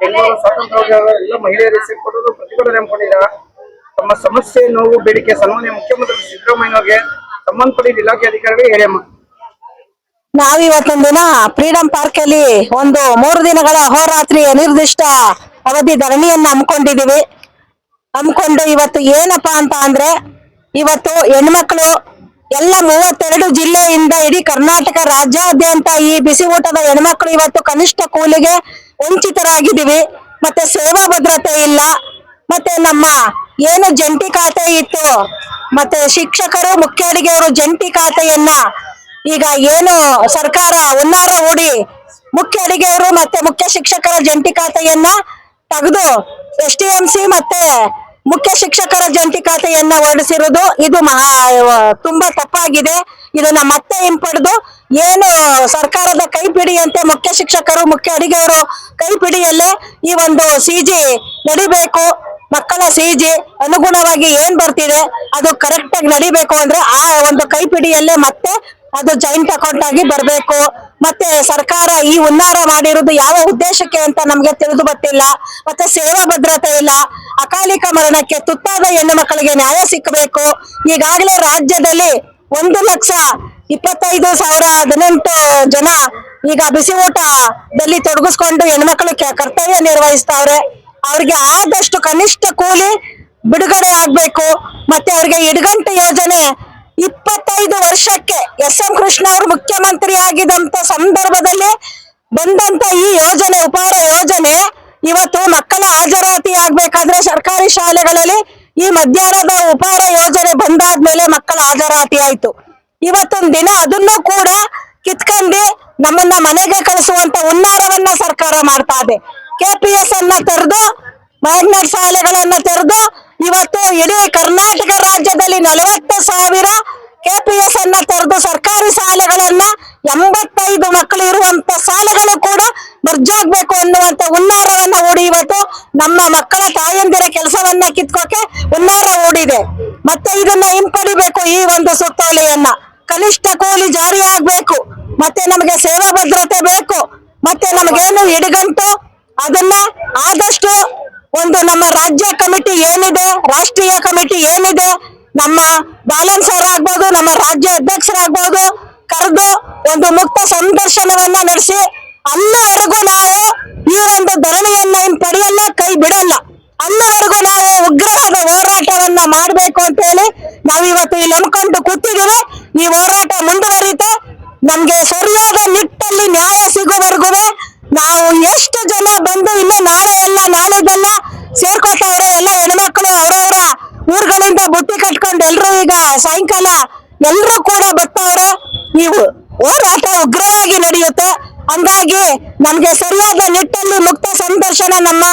ಬೆಂಗಳೂರು ಸ್ವಾತಂತ್ರ್ಯ ಎಲ್ಲ ಮಹಿಳೆಯರು ಸೇರ್ಕೊಂಡು ಪ್ರತಿಭಟನೆ ಹಮ್ಮಿಕೊಂಡಿದ್ದಾರೆ. ತಮ್ಮ ಸಮಸ್ಯೆ, ನೋವು, ಬೇಡಿಕೆ ಸನ್ಮಾನ್ಯ ಮುಖ್ಯಮಂತ್ರಿ ಸಿದ್ದರಾಮಯ್ಯಗೆ ಸಂಬಂಧಪಟ್ಟ ಇಲಾಖೆ ಅಧಿಕಾರಿಗಳು ಹೇಳಮ್ಮ. ನಾವಿವತ್ತೊಂದು ದಿನ ಫ್ರೀಡಂ ಪಾರ್ಕ್ ಅಲ್ಲಿ ಒಂದು 3 ದಿನಗಳ ಅಹೋರಾತ್ರಿ ಅನಿರ್ದಿಷ್ಟ ಅವಧಿ ಧರಣಿಯನ್ನ ಹಮ್ಮಿಕೊಂಡು ಇವತ್ತು ಏನಪ್ಪಾ ಅಂತ ಅಂದ್ರೆ, ಇವತ್ತು ಹೆಣ್ಮಕ್ಳು ಎಲ್ಲ 32 ಜಿಲ್ಲೆಯಿಂದ ಇಡೀ ಕರ್ನಾಟಕ ರಾಜ್ಯಾದ್ಯಂತ ಈ ಬಿಸಿ ಊಟದ ಹೆಣ್ಮಕ್ಳು ಇವತ್ತು ಕನಿಷ್ಠ ಕೂಲಿಗೆ ವಂಚಿತರಾಗಿದ್ದೀವಿ. ಮತ್ತೆ ಸೇವಾ ಭದ್ರತೆ ಇಲ್ಲ. ಮತ್ತೆ ನಮ್ಮ ಏನು ಜಂಟಿ ಖಾತೆ ಇತ್ತು, ಮತ್ತೆ ಶಿಕ್ಷಕರು ಮುಖ್ಯ ಅಡಿಗೆಯವರು ಜಂಟಿ ಖಾತೆಯನ್ನ ಈಗ ಏನು ಸರ್ಕಾರ ಹುನ್ನಾರ ಹೂಡಿ ಮುಖ್ಯ ಅಡಿಗೆಯವರು ಮತ್ತೆ ಮುಖ್ಯ ಶಿಕ್ಷಕರ ಜಂಟಿ ಖಾತೆಯನ್ನ ತೆಗೆದು STMC ಮತ್ತೆ ಮುಖ್ಯ ಶಿಕ್ಷಕರ ಜಂಟಿ ಖಾತೆಯನ್ನ ಹೊರಡಿಸಿರೋದು ಇದು ತುಂಬಾ ತಪ್ಪಾಗಿದೆ. ಇದನ್ನ ಮತ್ತೆ ಹಿಂಪಡೆದು ಏನು ಸರ್ಕಾರದ ಕೈಪಿಡಿಯಂತೆ ಮುಖ್ಯ ಶಿಕ್ಷಕರು ಮುಖ್ಯ ಅಡಿಗೆಯವರು ಕೈಪಿಡಿಯಲ್ಲೇ ಈ ಒಂದು CG ನಡಿಬೇಕು. ಮಕ್ಕಳ CG ಅನುಗುಣವಾಗಿ ಏನ್ ಬರ್ತಿದೆ ಅದು ಕರೆಕ್ಟ್ ಆಗಿ ನಡಿಬೇಕು ಅಂದ್ರೆ ಆ ಒಂದು ಕೈಪಿಡಿಯಲ್ಲೇ ಮತ್ತೆ ಅದು ಜಾಯಿಂಟ್ ಅಕೌಂಟ್ ಆಗಿ ಬರ್ಬೇಕು. ಮತ್ತೆ ಸರ್ಕಾರ ಈ ಹುನ್ನಾರ ಮಾಡಿರೋದು ಯಾವ ಉದ್ದೇಶಕ್ಕೆ ಅಂತ ನಮ್ಗೆ ತಿಳಿದು ಗೊತ್ತಿಲ್ಲ. ಮತ್ತೆ ಸೇವಾ ಭದ್ರತೆ ಇಲ್ಲ. ಅಕಾಲಿಕ ಮರಣಕ್ಕೆ ತುತ್ತಾದ ಹೆಣ್ಣು ಮಕ್ಕಳಿಗೆ ನ್ಯಾಯ ಸಿಕ್ಕಬೇಕು. ಈಗಾಗಲೇ ರಾಜ್ಯದಲ್ಲಿ 1,25,018 ಜನ ಈಗ ಬಿಸಿ ಊಟದಲ್ಲಿ ತೊಡಗಿಸ್ಕೊಂಡು ಹೆಣ್ಮಕ್ಳು ಕರ್ತವ್ಯ ನಿರ್ವಹಿಸ್ತಾವ್ರೆ. ಅವ್ರಿಗೆ ಆದಷ್ಟು ಕನಿಷ್ಠ ಕೂಲಿ ಬಿಡುಗಡೆ ಆಗ್ಬೇಕು. ಮತ್ತೆ ಅವ್ರಿಗೆ ಇಡಗಂಟೆ ಯೋಜನೆ 25 ವರ್ಷಕ್ಕೆ SM ಕೃಷ್ಣ ಅವರು ಮುಖ್ಯಮಂತ್ರಿ ಆಗಿದಂತ ಸಂದರ್ಭದಲ್ಲಿ ಬಂದಂತ ಈ ಯೋಜನೆ, ಉಪಹಾರ ಯೋಜನೆ, ಇವತ್ತು ಮಕ್ಕಳ ಹಾಜರಾತಿ ಆಗ್ಬೇಕಾದ್ರೆ ಸರ್ಕಾರಿ ಶಾಲೆಗಳಲ್ಲಿ ಈ ಮಧ್ಯಾಹ್ನದ ಉಪಹಾರ ಯೋಜನೆ ಬಂದಾದ್ಮೇಲೆ ಮಕ್ಕಳ ಹಾಜರಾತಿ ಆಯ್ತು. ಇವತ್ತೊಂದ್ ದಿನ ಅದನ್ನು ಕೂಡ ಕಿತ್ಕೊಂಡು ನಮ್ಮನ್ನ ಮನೆಗೆ ಕಳಿಸುವಂತ ಹುನ್ನಾರವನ್ನ ಸರ್ಕಾರ ಮಾಡ್ತಾ ಇದೆ. KPS ಅನ್ನ ತೆರೆದು ಮ್ಯಾಗ್ನೆಟ್ ಶಾಲೆಗಳನ್ನ ತೆರೆದು ಇವತ್ತು ಇಡೀ ಕರ್ನಾಟಕ ರಾಜ್ಯದಲ್ಲಿ 40,000 KPS ಅನ್ನ ತೆರೆದು ಸರ್ಕಾರಿ ಶಾಲೆಗಳನ್ನ 85 ಮಕ್ಕಳು ಇರುವಂತ ಶಾಲೆಗಳು ಕೂಡ ಮರ್ಜಾಗ್ಬೇಕು ಅನ್ನುವಂತ ಹುನ್ನಾರವನ್ನ ಹೂಡಿ ಇವತ್ತು ನಮ್ಮ ಮಕ್ಕಳ ತಾಯಂದಿರ ಕೆಲಸವನ್ನ ಕಿತ್ಕೋಕೆ ಹುನ್ನಾರ ಹೂಡಿದೆ. ಮತ್ತೆ ಇದನ್ನ ಹಿಂಪಡಿಬೇಕು. ಈ ಒಂದು ಸುತ್ತೋಲೆಯನ್ನ ಕನಿಷ್ಠ ಕೂಲಿ ಜಾರಿ ಆಗ್ಬೇಕು. ಮತ್ತೆ ನಮಗೆ ಸೇವಾ ಭದ್ರತೆ ಬೇಕು. ಮತ್ತೆ ನಮಗೇನು ಇಡಗಂಟು ಅದನ್ನ ಆದಷ್ಟು ಒಂದು ನಮ್ಮ ರಾಜ್ಯ ಕಮಿಟಿ ಏನಿದೆ, ರಾಷ್ಟ್ರೀಯ ಕಮಿಟಿ ಏನಿದೆ, ನಮ್ಮ ಬ್ಯಾಲೆನ್ಸರ್ ಆಗ್ಬೋದು, ನಮ್ಮ ರಾಜ್ಯ ಅಧ್ಯಕ್ಷರಾಗ್ಬೋದು, ಕರೆದು ಒಂದು ಮುಕ್ತ ಸಂದರ್ಶನವನ್ನ ನಡೆಸಿ ಅಲ್ಲಿವರೆಗೂ ನಾವು ಈ ಒಂದು ಧರಣಿಯನ್ನ ಹಿಂಪಡೆಯಲ್ಲ, ಕೈ ಬಿಡಲ್ಲ. ಅಲ್ಲಿವರೆಗೂ ನಾವು ಉಗ್ರವಾದ ಹೋರಾಟವನ್ನ ಮಾಡ್ಬೇಕು ಅಂತ ಹೇಳಿ ನಾವು ಇವತ್ತು ಇಲ್ಲಿ ಹಮ್ಮಿಕೊಂಡು ಕೂತಿದ್ದೀವಿ. ಈ ಹೋರಾಟ ಮುಂದುವರಿತೆ. ನಮ್ಗೆ ಸರಿಯಾದ ನಿಟ್ಟಲ್ಲಿ ನ್ಯಾಯ ಸಿಗೋವರೆಗೂ ನಾವು ಎಷ್ಟು ಜನ ಬಂದು ಇನ್ನು ನಾಳೆ ಎಲ್ಲ ನಾಳೆದೆಲ್ಲ ಸೇರ್ಕೋತಾವ್ರೆ. ಎಲ್ಲ ಹೆಣ್ಮಕ್ಳು ಅವರವರ ಊರುಗಳಿಂದ ಬುಟ್ಟಿ ಕಟ್ಕೊಂಡು ಎಲ್ರು ಈಗ ಸಾಯಂಕಾಲ ಎಲ್ರು ಕೂಡ ಬರ್ತಾವ್ರೆ. ನೀವು ಹೋರಾಟ ಉಗ್ರವಾಗಿ ನಡೆಯುತ್ತೆ. ಹಂಗಾಗಿ ನಮ್ಗೆ ಸರಿಯಾದ ನಿಟ್ಟಲ್ಲಿ ಮುಕ್ತ ಸಂದರ್ಶನ ನಮ್ಮ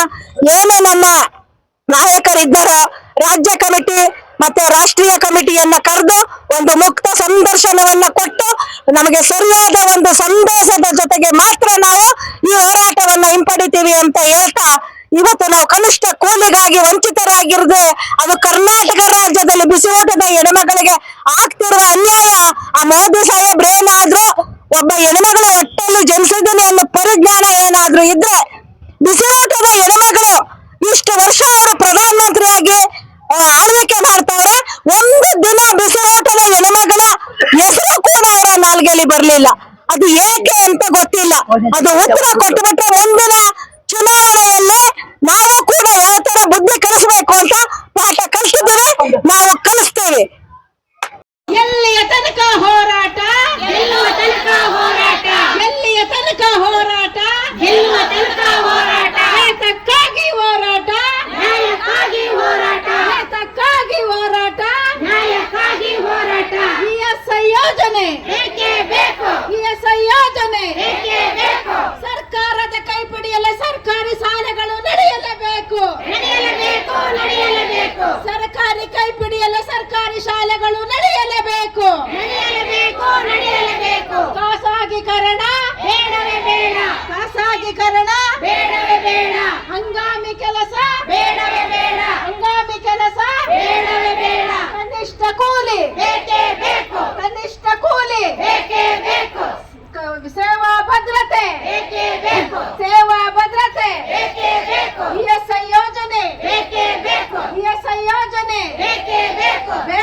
ನಾಯಕರಿದ್ದಾರೋ ರಾಜ್ಯ ಕಮಿಟಿ ಮತ್ತೆ ರಾಷ್ಟ್ರೀಯ ಕಮಿಟಿಯನ್ನ ಕರೆದು ಒಂದು ಮುಕ್ತ ಸಂದರ್ಶನವನ್ನ ಕೊಟ್ಟು ನಮಗೆ ಸರಿಯಾದ ಒಂದು ಸಂದೇಶದ ಜೊತೆಗೆ ಮಾತ್ರ ನಾವು ಈ ಹೋರಾಟವನ್ನ ಹಿಂಪಡಿತೀವಿ ಅಂತ ಹೇಳ್ತಾ, ಇವತ್ತು ನಾವು ಕನಿಷ್ಠ ಕೂಲಿಗಾಗಿ ವಂಚಿತರಾಗಿರದೆ ಅದು ಕರ್ನಾಟಕ ರಾಜ್ಯದಲ್ಲಿ ಬಿಸಿ ಊಟದ ಹೆಣ್ಮಗಳಿಗೆ ಆಗ್ತಿರುವ ಅನ್ಯಾಯ. ಆ ಮೋದಿ ಸಾಹೇಬ್ರು ಏನಾದ್ರೂ ಒಬ್ಬ ಹೆಣ್ಮಗಳು ಹೊಟ್ಟೆಯಲ್ಲಿ ಜನಿಸಿದ್ದೀನಿ ಅನ್ನೋ ಪರಿಜ್ಞಾನ ಏನಾದ್ರೂ ಇದ್ರೆ, ಬಿಸಿ ಊಟದ ಹೆಣ್ಮಗಳು ಇಷ್ಟು ವರ್ಷ ಅವರು ಪ್ರಧಾನಮಂತ್ರಿಯಾಗಿ ಆಳ್ವಿಕೆ ಮಾಡ್ತಾವ್ರೆ. ಒಂದು ದಿನ ಬಿಸಿ ಊಟದ ಹೆಣ್ಮಗಳ ಹೆಸರು ಕೂಡ ಅವರ ನಾಲ್ಗೆಯಲ್ಲಿ ಬರ್ಲಿಲ್ಲ. ಅದು ಏಕೆ ಅಂತ ಗೊತ್ತಿಲ್ಲ. ಅದು ಉತ್ತರ ಕೊಟ್ಟುಬಿಟ್ರೆ ಮುಂದಿನ ಚುನಾವಣೆಯಲ್ಲಿ ನಾವು ಕೂಡ ಯಾವ ತರ ಬುದ್ಧಿ ಕಲಿಸ್ಬೇಕು ಅಂತ ಪಾಠ ಕಲಿಸಿದ್ದೀವಿ, ನಾವು ಕಲಿಸ್ತೇವೆ. ಎಲ್ಲಿಯ ತನಕ ಹೋರಾಟ, ಗೆಲ್ಲುವ ತನಕ ಹೋರಾಟ, ಎಲ್ಲಿಯ ತನಕ ಹೋರಾಟ, ಗೆಲ್ಲುವ ತನಕ ಹೋರಾಟ, ನ್ಯಾಯಕ್ಕಾಗಿ ಹೋರಾಟ, ನ್ಯಾಯಕ್ಕಾಗಿ ಹೋರಾಟ, ನ್ಯಾಯಕ್ಕಾಗಿ ಹೋರಾಟ, ನ್ಯಾಯಕ್ಕಾಗಿ ಹೋರಾಟ. ESI ಯೋಜನೆ ಏಕೆ ಬೇಕು, ESI ಯೋಜನೆ ಏಕೆ ಬೇಕು. ಸರ್ಕಾರದ ಕೈಪಿಡಿಯಲ್ಲೇ ಸರ್ಕಾರಿ ಶಾಲೆಗಳು ನಡೆಯಲೇಬೇಕು, ನಡೆಯಲೇಬೇಕು, ನಡೆಯಲೇಬೇಕು. ಸರ್ಕಾರಿ ಕೈಪಿಡಿಯಲ್ಲೇ ಸರ್ಕಾರಿ ಶಾಲೆಗಳು ನಡೆಯಲೇಬೇಕು, ನಡೆಯಲೇಬೇಕು, ನಡೆಯಲೇಬೇಕು. ಖಾಸಗೀಕರಣ ಬೇಡವೇ ಬೇಡ, ಖಾಸಗೀಕರಣ ಬೇಡವೇ ಬೇಡ. ಹಂಗಾಮಿ ಕೆಲಸ ಬೇಡವೇ ಬೇಡ, ಹಂಗಾಮಿ ಕೆಲಸ ಬೇಡವೇ ಬೇಡ. ಕನಿಷ್ಠ ಕೂಲಿ ಬೇಕೇ ಬೇಕು, ಕನಿಷ್ಠ ಕೂಲಿ ಬೇಕೇ ಬೇಕು. ಸೇವಾ ಭದ್ರತೆ ಬೇಕೇ ಬೇಕು, ಸೇವಾ ಭದ್ರತೆ ಬೇಕು